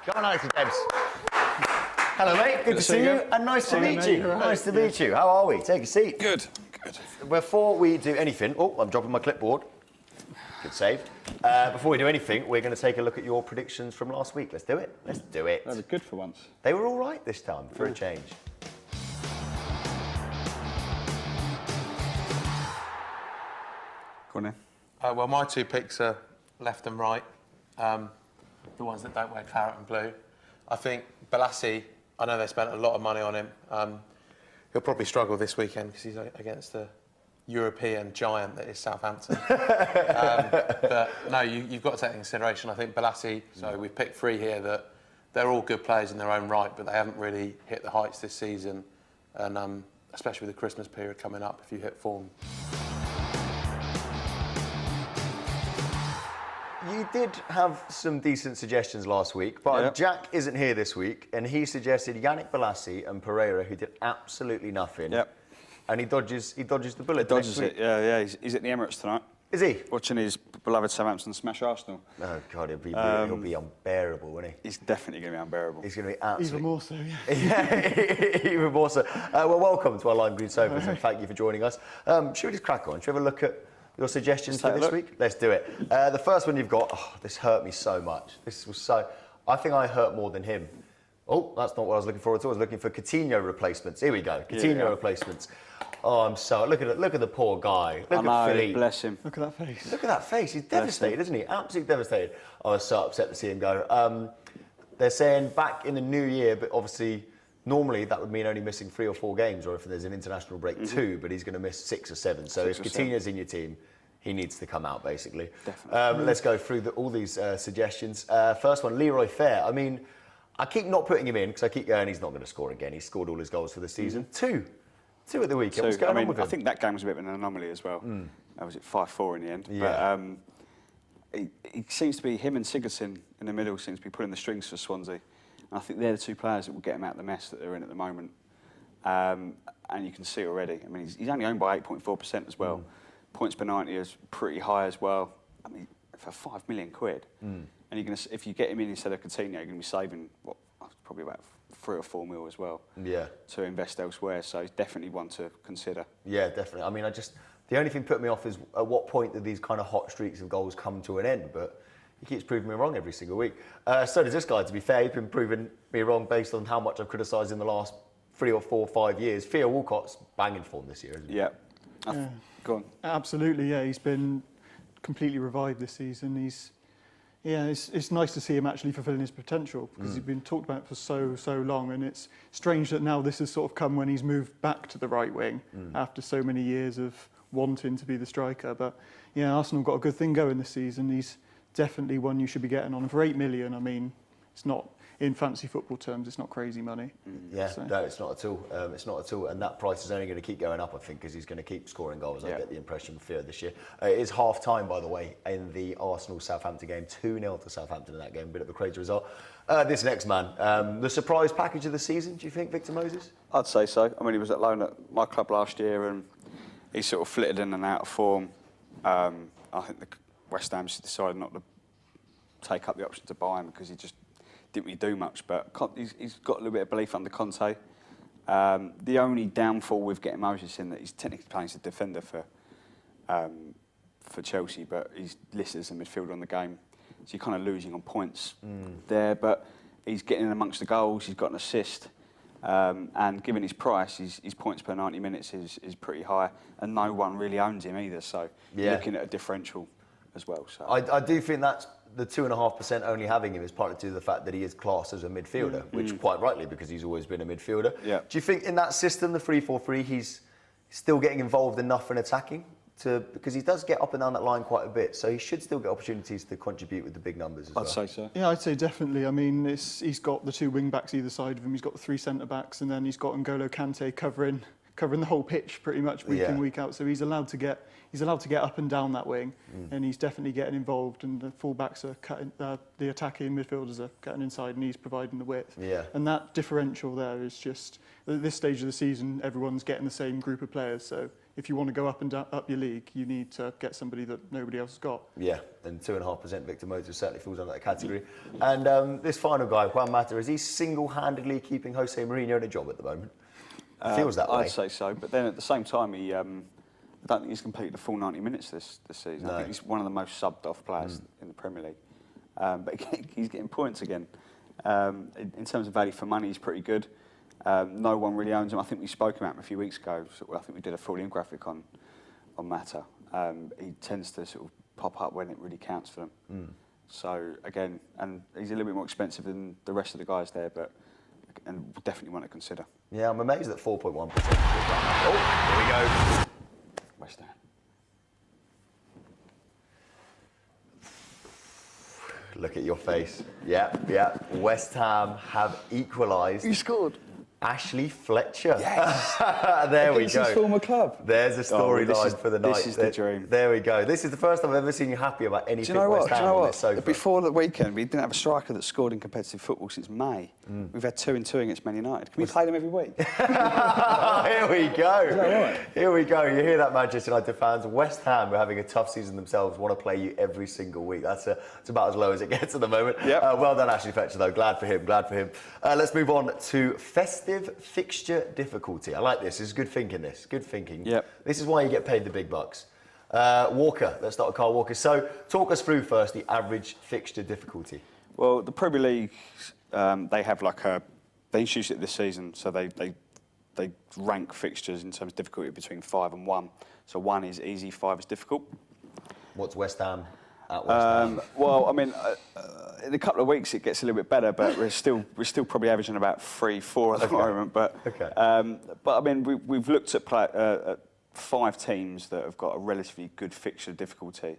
Go on, Alex and James. Hello, mate. Good to see you, and nice to meet you. Nice to meet you. How are we? Take a seat. Good, good. Before we do anything, I'm dropping my clipboard. Good save. Before we do anything, we're going to take a look at your predictions from last week. Let's do it. Let's do it. That was good for once. They were all right this time, for a change. Go on then. Well, my two picks are left and right, the ones that don't wear claret and blue. I think Balassi, I know they spent a lot of money on him. He'll probably struggle this weekend because he's against the European giant that is Southampton. But no, you've got to take into consideration, I think Balassi, so we've picked three here that they're all good players in their own right, but they haven't really hit the heights this season. And especially with the Christmas period coming up, if you hit form. You did have some decent suggestions last week, but Jack isn't here this week, and he suggested Yannick Balassi and Pereira, who did absolutely nothing. Yep. And he dodges the bullet. He dodges it, yeah. He's at the Emirates tonight. Is he? Watching his beloved Southampton smash Arsenal. Oh, God, he'll be unbearable, won't he? He's definitely going to be unbearable. He's going to be absolutely... Even more so, yeah. Yeah, even more so. Well, welcome to our Lime Green Sofas, and thank you for joining us. Should we just crack on? Should we have a look at your suggestions for this week? Let's do it. The first one you've got, this hurt me so much. This was so... I think I hurt more than him. Oh, that's not what I was looking for at all. I was looking for Coutinho replacements. Here we go, Coutinho replacements. Oh, I'm so... Look at the poor guy. Look at Philippe. Bless him. Look at that face. Look at that face. He's devastated, isn't he? Absolutely devastated. I was so upset to see him go. They're saying back in the new year, but obviously... Normally, that would mean only missing 3 or 4 games, or if there's an international break, 2, but he's going to miss 6 or 7. So if Coutinho's in your team, he needs to come out, basically. Definitely. Let's go through all these suggestions. First one, Leroy Fair. I mean, I keep not putting him in, because I keep going, he's not going to score again. He's scored all his goals for the season. 2 at the weekend. What's going on with him? I think that game was a bit of an anomaly as well. Was it 5-4 in the end? Yeah. But he seems to be, him and Sigurdsson in the middle seems to be pulling the strings for Swansea. And I think they're the 2 players that will get him out of the mess that they're in at the moment. And you can see already. I mean, he's only owned by 8.4% as well. Points per 90 is pretty high as well. I mean, for £5 million. And you're going to, if you get him in instead of Coutinho, you're going to be saving what, probably about 3 or 4 mil as well. Yeah. To invest elsewhere. So he's definitely one to consider. Yeah, definitely. I mean, the only thing put me off is at what point do these kind of hot streaks of goals come to an end? But he keeps proving me wrong every single week. So does this guy, to be fair. He's been proving me wrong based on how much I've criticised in the last 3 or 4 or 5 years. Theo Walcott's banging form this year, isn't he? Yeah. Go on. Absolutely, yeah. He's been completely revived this season. It's nice to see him actually fulfilling his potential, because he's been talked about for so long, and it's strange that now this has sort of come when he's moved back to the right wing after so many years of wanting to be the striker. But yeah, Arsenal got a good thing going this season. He's definitely one you should be getting on. And for 8 million, I mean, it's not, in fantasy football terms, it's not crazy money. Yeah, so. No, it's not at all. It's not at all. And that price is only going to keep going up, I think, because he's going to keep scoring goals. I get the impression for this year. It is half-time, by the way, in the Arsenal-Southampton game. 2-0 to Southampton in that game. Bit of a crazy result. This next man, the surprise package of the season, do you think, Victor Moses? I'd say so. I mean, he was at loan at my club last year, and he sort of flitted in and out of form. I think the West Ham decided not to take up the option to buy him because he just didn't really do much. But he's got a little bit of belief under Conte. The only downfall with getting Moses in that he's technically playing as a defender for Chelsea, but he's listed as a midfielder on the game, so you're kind of losing on points there. But he's getting in amongst the goals. He's got an assist. And given his price, his points per 90 minutes is pretty high, and no one really owns him either. So you're looking at a differential as well. So I do think that's the 2.5% only having him is partly due to the fact that he is classed as a midfielder, which quite rightly, because he's always been a midfielder. Yeah. Do you think in that system, the 3-4-3, he's still getting involved enough in attacking? Because he does get up and down that line quite a bit, so he should still get opportunities to contribute with the big numbers as well. I'd say so. Yeah, I'd say definitely. I mean, he's got the 2 wing-backs either side of him, he's got the 3 centre-backs, and then he's got N'Golo Kante covering the whole pitch pretty much week in, week out, so he's allowed to get up and down that wing, and he's definitely getting involved, and the full-backs are cutting, the attacking midfielders are cutting inside, and he's providing the width. Yeah. And that differential there is just, at this stage of the season, everyone's getting the same group of players, so if you want to go up and up your league, you need to get somebody that nobody else has got. Yeah, and 2.5% Victor Moses certainly falls under that category. And this final guy, Juan Mata, is he single-handedly keeping Jose Mourinho in a job at the moment? Feels that way. I'd say so, but then at the same time, I don't think he's completed the full 90 minutes this season. No. I think he's one of the most subbed off players in the Premier League. But he's getting points again. In terms of value for money, he's pretty good. No one really owns him. I think we spoke about him a few weeks ago. So I think we did a full infographic on Mata. He tends to sort of pop up when it really counts for them. So again, and he's a little bit more expensive than the rest of the guys there, but and definitely want to consider. Yeah, I'm amazed at 4.1%. Oh, here we go. West Ham. Look at your face. Yeah. West Ham have equalised. You scored. Ashley Fletcher. Yes. There we Against go. his former club. There's a storyline for the night. This is the dream. There we go. This is the first time I've ever seen you happy about anything Do you know West what? Do Ham you know on what? this sofa. Before the weekend, we didn't have a striker that scored in competitive football since May. We've had 2 and 2 against Man United. Can we play them every week? Here we go. Is that right? Here we go. You hear that, Manchester United fans? West Ham are having a tough season themselves. Want to play you every single week. It's about as low as it gets at the moment. Yep. Well done, Ashley Fletcher, though. Glad for him. Let's move on to festive fixture difficulty. I like this. This is good thinking. Good thinking. Yep. This is why you get paid the big bucks. Walker. Let's start with Carl Walker. So, talk us through first the average fixture difficulty. Well, the Premier League, they have they introduced it this season, so they rank fixtures in terms of difficulty between 5 and 1. So 1 is easy, 5 is difficult. What's West Ham at West Ham? Well, I mean, in a couple of weeks it gets a little bit better, but we're still probably averaging about 3, 4 at the moment. But I mean, we've looked at 5 teams that have got a relatively good fixture difficulty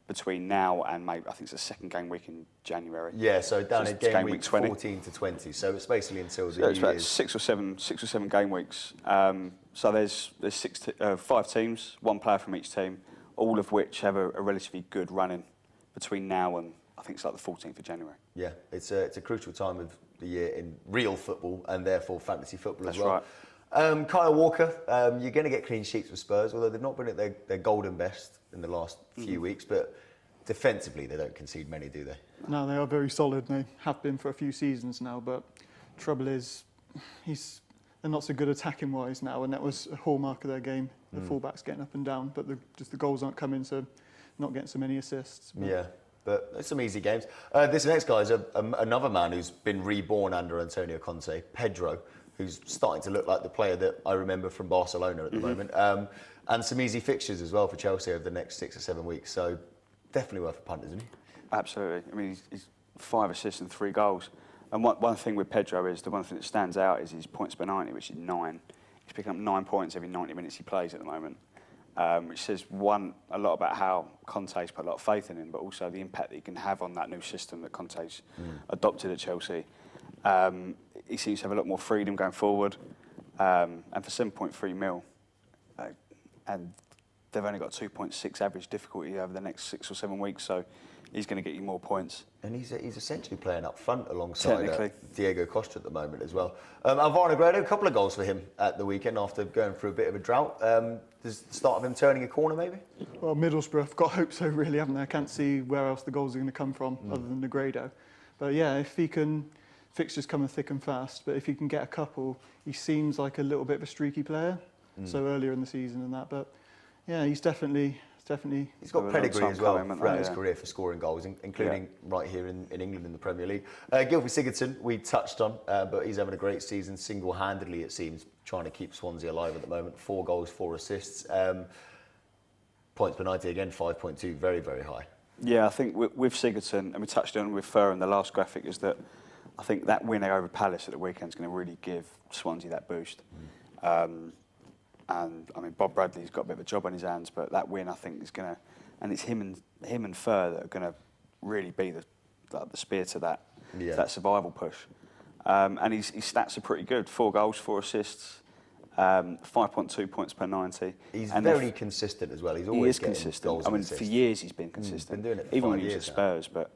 between now and maybe I think it's the second game week in January. Yeah, so down So in it's game week 20. 14 to 20. So it's basically until the So it's New about Year's. 6 or 7 game weeks. So there's 5 teams, 1 player from each team, all of which have a relatively good run-in between now and I think it's like the 14th of January. Yeah, it's a crucial time of the year in real football and therefore fantasy football That's as well. right. Kyle Walker, you're going to get clean sheets with Spurs, although they've not been at their golden best in the last few weeks, but defensively they don't concede many, do they? No, they are very solid. They have been for a few seasons now, but trouble is, they're not so good attacking wise now, and that was a hallmark of their game. The fullbacks getting up and down, but just the goals aren't coming, so not getting so many assists. But Yeah, but it's some easy games. This next guy is another man who's been reborn under Antonio Conte, Pedro, who's starting to look like the player that I remember from Barcelona at the moment. And some easy fixtures as well for Chelsea over the next 6 or 7 weeks. So definitely worth a punt, isn't he? Absolutely. I mean, he's 5 assists and 3 goals. And one thing with Pedro is the one thing that stands out is his points per 90, which is 9. He's picking up 9 points every 90 minutes he plays at the moment, which says a lot about how Conte's put a lot of faith in him, but also the impact that he can have on that new system that Conte's adopted at Chelsea. He seems to have a lot more freedom going forward, and for 7.3 mil, and they've only got 2.6 average difficulty over the next 6 or 7 weeks, so he's going to get you more points. And he's essentially playing up front alongside Diego Costa at the moment as well. Alvaro Negredo, a couple of goals for him at the weekend after going through a bit of a drought. Does the start of him turning a corner maybe? Well, Middlesbrough have got hope so really, haven't they? I can't see where else the goals are going to come from other than Negredo. But yeah, if he can, fixtures coming thick and fast, but if he can get a couple, he seems like a little bit of a streaky player. So earlier in the season and that, but yeah, he's definitely. He's got pedigree as well throughout his yeah. career for scoring goals, including right here in England in the Premier League. Gylfi Sigurdsson, we touched on, but he's having a great season single-handedly, it seems, trying to keep Swansea alive at the moment. 4 goals, 4 assists. Points per 90 again, 5.2, very, very high. Yeah, I think with Sigurdsson, and we touched on it with Fur in the last graphic, is that I think that win over Palace at the weekend is going to really give Swansea that boost. And I mean, Bob Bradley's got a bit of a job on his hands, but that win, I think, is going to, and it's him and Fur that are going to really be the spear to that survival push. And his stats are pretty good: 4 goals, 4 assists, 5.2 points per 90. He's and very consistent as well. He's always consistent. goals I mean, and assists. for years he's been consistent. Been doing it for even 5 when he was years at now. Spurs. But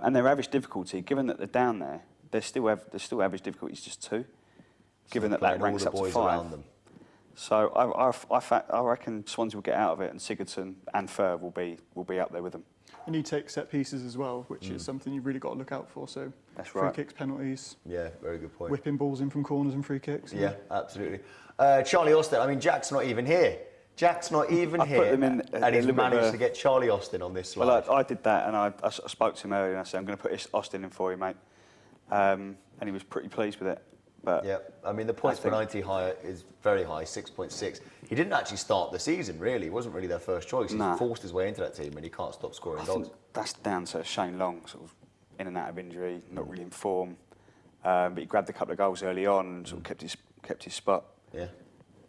and their average difficulty, given that they're down there, their still average difficulty is just 2. Given that playing ranks all up the to boys 5. around them. So I reckon Swansea will get out of it, and Sigurdsson and Fur will be up there with them. And he takes set pieces as well, which is something you've really got to look out for. So That's free right. kicks, penalties, Yeah, very good point. whipping balls in from corners and free kicks. Yeah, absolutely. Charlie Austin, I mean, Jack's not even here. Jack's not even I here, put them in and he's managed to get Charlie Austin on this slide. Well, I did that, and I spoke to him earlier, and I said, I'm going to put Austin in for you, mate. And he was pretty pleased with it. But Yeah, I mean, the points per 90 high is very high, 6.6. He didn't actually start the season, really. He wasn't really their first choice. He's forced his way into that team, and he can't stop scoring I goals. think that's down to Shane Long, sort of in and out of injury, not really in form. But he grabbed a couple of goals early on and sort of kept his spot. Yeah,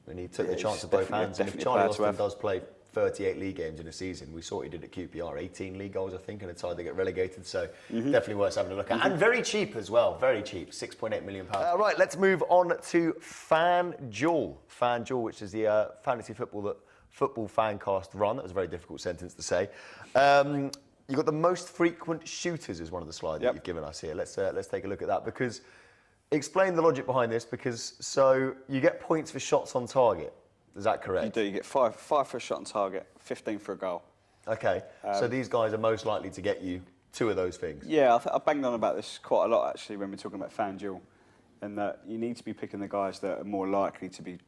and he took the he's chance of both hands. And if definitely a Charlie player to Austin have. does play 38 league games in a season, we saw what he did at QPR, 18 league goals, I think, in a tie they get relegated. So definitely worth having a look at. And very cheap as well, very cheap, £6.8 million. Right, let's move on to Fanjul. Fanjul, which is the fantasy football FANCAST run. That was a very difficult sentence to say. You've got the most frequent shooters is one of the slides that you've given us here. Let's take a look at that, because explain the logic behind this, because so you get points for shots on target. Is that correct? You do. You get five for a shot on target, 15 for a goal. Okay, so these guys are most likely to get you 2 of those things. Yeah, I banged on about this quite a lot, actually, when we're talking about FanJul, and that you need to be picking the guys that are more likely to be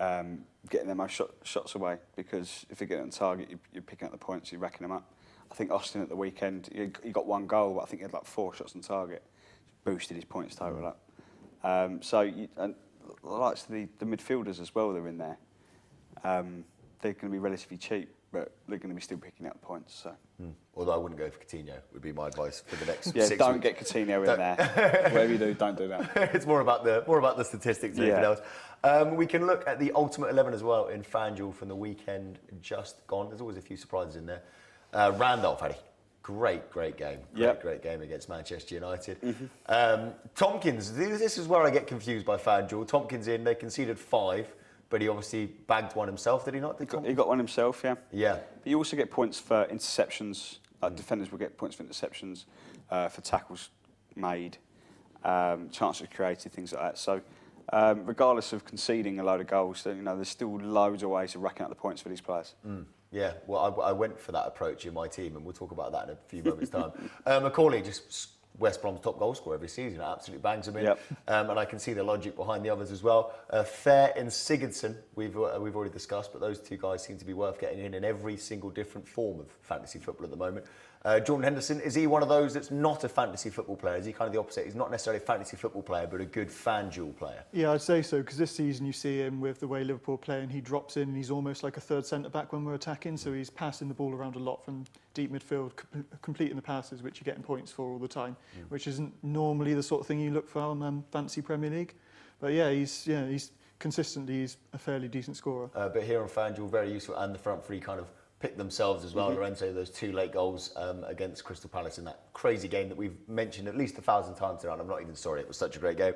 getting their most shots away, because if you're getting on target, you're picking up the points, you're racking them up. I think Austin at the weekend, he got 1 goal, but I think he had like 4 shots on target. Boosted his points total up. And the likes of the midfielders as well, they're in there. They're going to be relatively cheap, but they're going to be still picking up points. So. Although I wouldn't go for Coutinho, would be my advice for the next 6 Yeah, weeks. don't get Coutinho in there. Whatever you do, don't do that. It's more about the statistics than anything else. We can look at the Ultimate 11 as well in FanJul from the weekend just gone. There's always a few surprises in there. Randolph had a great game. Great game against Manchester United. Tompkins, this is where I get confused by FanJul. Tompkins they conceded 5, but he obviously bagged one himself, did he not? He got one himself, yeah. Yeah. But you also get points for interceptions. Defenders will get points for interceptions, for tackles made, chances created, things like that. So regardless of conceding a load of goals, there's still loads of ways of racking up the points for these players. Yeah, well, I went for that approach in my team, and we'll talk about that in a few moments' time. Macaulay, just West Brom's top goal scorer every season, absolutely bangs them in. Yep. And I can see the logic behind the others as well. Fair and Sigurdsson, we've already discussed, but those 2 guys seem to be worth getting in every single different form of fantasy football at the moment. Jordan Henderson, is he one of those that's not a fantasy football player? Is he kind of the opposite? He's not necessarily a fantasy football player, but a good FanJul player. Yeah, I'd say so, because this season you see him with the way Liverpool play, and he drops in and he's almost like a third centre-back when we're attacking, so he's passing the ball around a lot from deep midfield, completing the passes, which you're getting points for all the time, which isn't normally the sort of thing you look for on Fantasy Premier League. But yeah, he's consistently, he's a fairly decent scorer. But here on FanJul, very useful, and the front three kind of picked themselves as well. Lorenzo, those 2 late goals against Crystal Palace in that crazy game that we've mentioned at least 1,000 times tonight. I'm not even sorry, it was such a great game.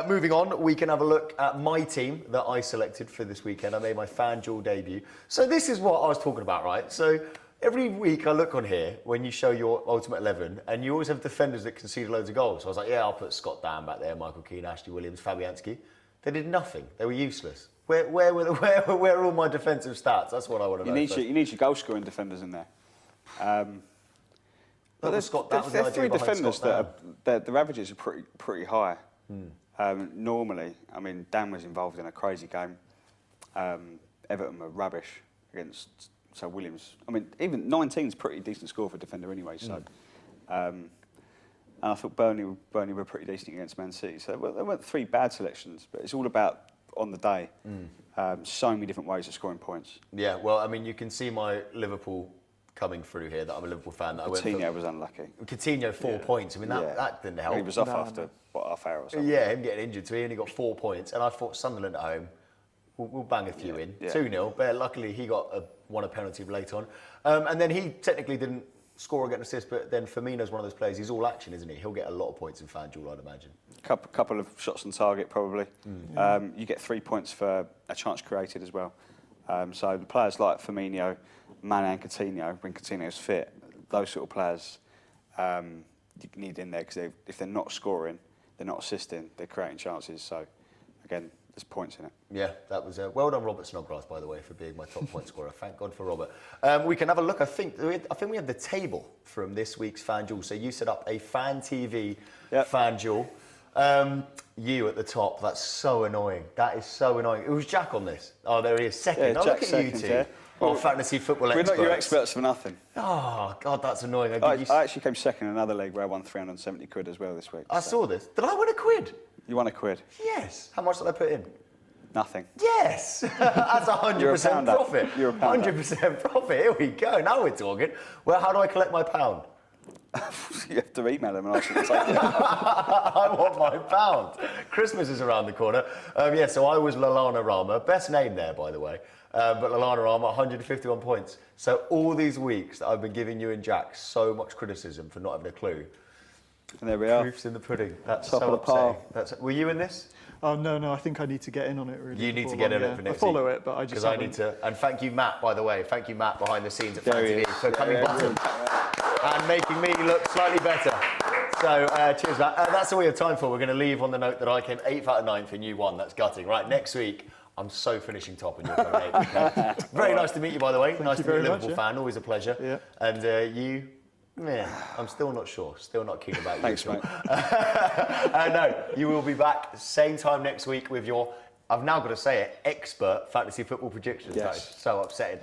Moving on, we can have a look at my team that I selected for this weekend. I made my FanJul debut. So this is what I was talking about, right? So every week I look on here when you show your Ultimate 11, and you always have defenders that concede loads of goals. So I was like, yeah, I'll put Scott Dann back there, Michael Keane, Ashley Williams, Fabianski. They did nothing. They were useless. Where are all my defensive stats? That's what I want to know. You need your goal scoring defenders in there. But there's 3 defenders that their averages are pretty high. Normally, I mean, Dan was involved in a crazy game. Everton were rubbish against Williams. I mean, even 19 is pretty decent score for a defender anyway. So, and I thought Burnley were pretty decent against Man City. So there weren't 3 bad selections, but it's all about on the day. So many different ways of scoring points. Yeah, well, I mean, you can see my Liverpool coming through here, that I'm a Liverpool fan. Coutinho was unlucky. Coutinho, 4 points. I mean, that didn't help. He was off after, half hour or something? Yeah, him getting injured, so he only got 4 points. And I thought Sunderland at home, we'll bang a few in. 2-0, but luckily he won a penalty late on. And then he technically didn't score or get an assist, but then Firmino's one of those players, he's all action, isn't he? He'll get a lot of points in FanJul, I'd imagine. Couple of shots on target, probably. You get 3 points for a chance created as well. So the players like Firmino, Mane and Coutinho, when Coutinho's fit, those sort of players you need in there, because if they're not scoring, they're not assisting, they're creating chances. So again, there's points in it. Yeah, that was well done, Robert Snodgrass, by the way, for being my top point scorer. Thank God for Robert. We can have a look. I think we have the table from this week's Fanjul. So you set up a FANTV Fanjul. You at the top. That's so annoying. That is so annoying. It was Jack on this. Oh, there he is. Second. Yeah, oh, look Jack's at you second, two. yeah. Oh, fantasy football We're experts. not your experts for nothing. Oh, God, that's annoying. I actually came second in another league where I won 370 quid as well this week. I saw this. Did I win a quid? You won a quid. Yes. How much did I put in? Nothing. Yes. That's 100% profit. You're a pounder. 100% profit. Here we go. Now we're talking. Well, how do I collect my pound? You have to email them and ask them to take it. I want my pound. Christmas is around the corner. Yeah, so I was Lalana Rama. Best name there, by the way. But Lalana Rama, 151 points. So all these weeks that I've been giving you and Jack so much criticism for not having a clue. And there we are. Proof's in the pudding. That's Top so of the pile. upsetting. Were you in this? Oh, no, I think I need to get in on it, really. You need to before get in long, it for yeah. next I follow week. it, but I just Because I need to. And thank you, Matt, by the way. Thank you, Matt, behind the scenes at There he FANTV is. for coming Yeah, bottom and making me look slightly better. So, cheers, Matt. That's all we have time for. We're going to leave on the note that I came 8th out of 9th and you won. That's gutting. Right, next week, I'm so finishing top and you're coming 8th. Okay? Very nice to meet you, by the way. Nice to meet a Liverpool fan. Always a pleasure. Yeah. And you... Yeah, I'm still not sure. Still not keen about you. Thanks, mate. No, you will be back same time next week with your, I've now got to say it, expert fantasy football predictions. Yes. That is so upsetting.